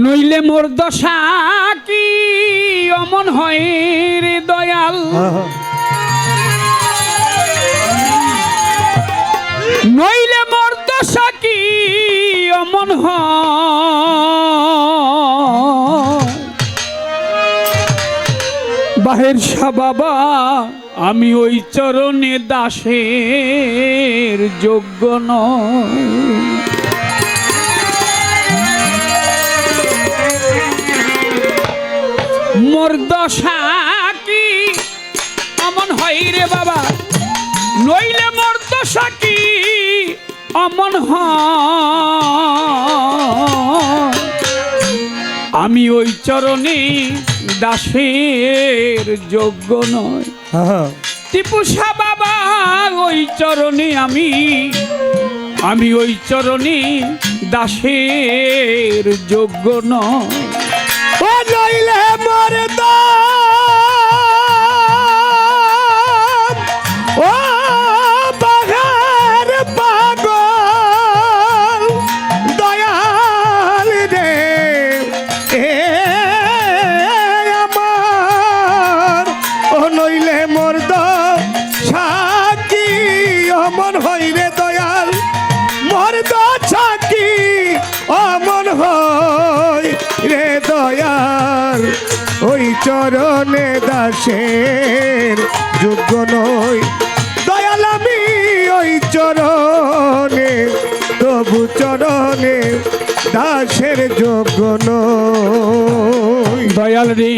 নইলে মোর দশা কি অমন হয় রে দয়াল, নইলে মোর দশা কি অমন হয়। বাহের শাহ বাবা আমি ওই চরণে দাসের যোগ্য নয়। মোর দশা কি অমন হয় রে বাবা, নইলে মোর দশা কি অমন হয়। আমি ওই চরণে দাসের যোগ্য নয়। টিপু শাহ বাবা ওই চরণে আমি ওই চরণে দাসের যোগ্য নয়। ও নইলে মোর ও বাঘার পাগল দয়াল রে এ আমার, ও নইলে মোর সাকি অমন হই রে দয়াল, মোর সাকি অমন হই রে দয়াল। ওই চরণে দাসের যোগ্য নই দয়াল, আমি ওই চরণে তবু চরণে দাসের যোগ্য নই দয়াল রে।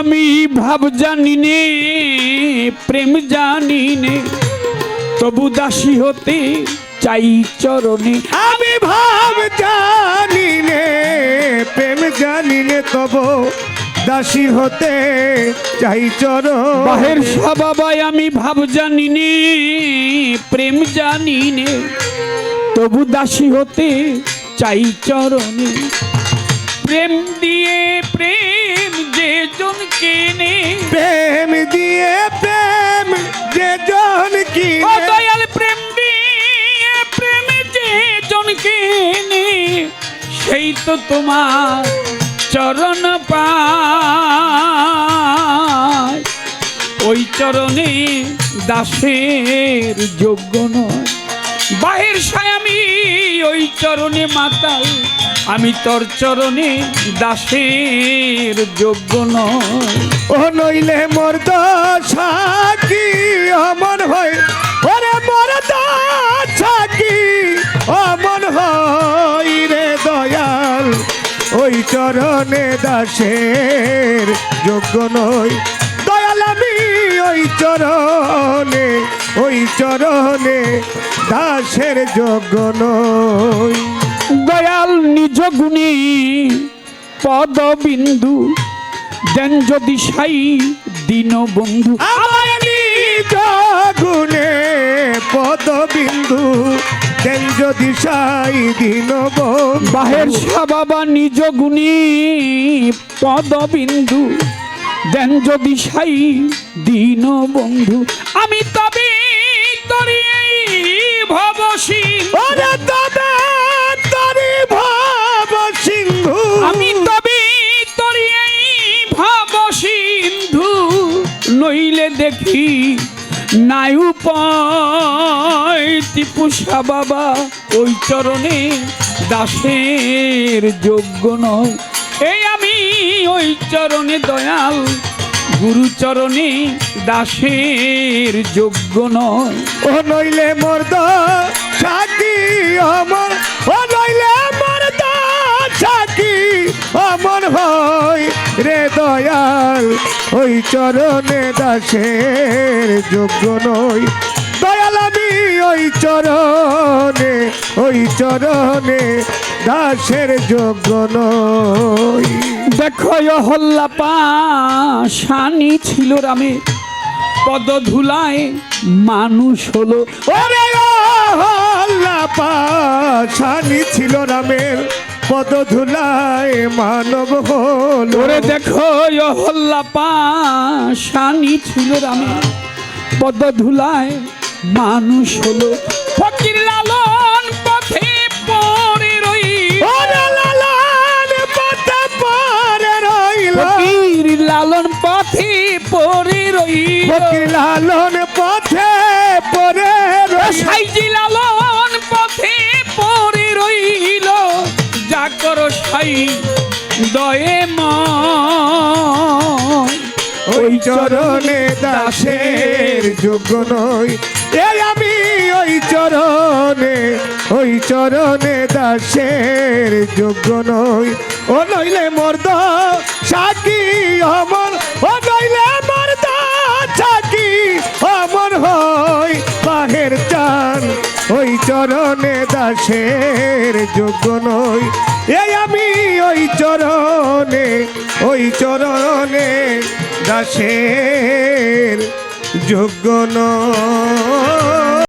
আমি ভাব জানি নে প্রেম জানি নে, তবু দাসী হতে চাই চরণে। আমি ভাব জানি নে প্রেম জানি নে, তবু দাসী হতে চাই চরণে। বাহের শাহ বাবা আমি ভাব জানি নে প্রেম জানি নে, তবু দাসী হতে চাই চরণে। প্রেম দিয়ে প্রেম যে জন কিনে, প্রেম দিয়ে প্রেম যে জন কিনে, ও দয়াল প্রেম দিয়ে প্রেম যে জন কিনে, সেই তো তোমার চরণ পায়। ওই চরণে দাসের যোগ্য নয়। বাহির শাহ আমি ওই চরণে মাতাল, আমি তোর চরণে দাসের যোগ্য নয়। ও নইলে মোর দশা কি অমন হয়, ওরে মোর দশা কি অমন হয় রে দয়াল। ওই চরণে দাসের যোগ্য নই দয়াল, আমি ওই চরণে দাসের যোগ্য নই। দয়াল নিজ গুণে পদবিন্দু দেন যদি সাই দীন বন্ধু, আমার নিজ গুণে পদবিন্দু দেন যদি সাই দীন বন্ধু। বাহের শাহ বাবা নিজ গুণে পদবিন্দু দেন যদি সাই দীন বন্ধু। আমি তবে তরি ভবসিন্ধু, ওরে তবে তরি ভবসিন্ধু, আমি তবে তরি ভবসিন্ধু, নইলে দেখি নাই উপায়। টিপু শাহ বাবা ওই চরণে দাসের যোগ্য নয়। এই আমি ওই চরণে দয়াল গুরু চরণে দাসের যোগ্য নয়। ও নইলে মোর দশা কি অমর, ও নইলে মোর দশা কি অমর হয় রে দয়াল। ওই চরণে দাসের যোগ্য নই দয়াল, আমি ওই চরণে দাসের যোগ্য নই। দেখো হল্লা পাশানি ছিল রামে, পদধুলায় মানুষ হলো। ওরে ও হল্লা পাশানি ছিল রামের পদধুলায় মানব হলো। ওরে দেখো হল্লা পাশানি ছিল রামের পদধুলায় মানুষ হলো। ফকির লালন পথে পড়ে রইল। ওরে লালন পথে পড়ে রইল। ফকির লালন পথে পড়ে রইল। ফকির লালন পথে পড়ে রইল। সাইজি লালন পথে পড়ে রইল। যা করো সাই দয়ে ওই চরণে দাসের যোগ্য নই। এই আমি ওই চরণে দাসের যোগ্য নই। ও নইলে মর্দ সাকি অমর, ও নইলে মর্দ সাকি অমর হই বাহের চান। ওই চরণে দাসের যোগ্য নই। এই আমি ওই চরণে দাসের যোগ্য নই।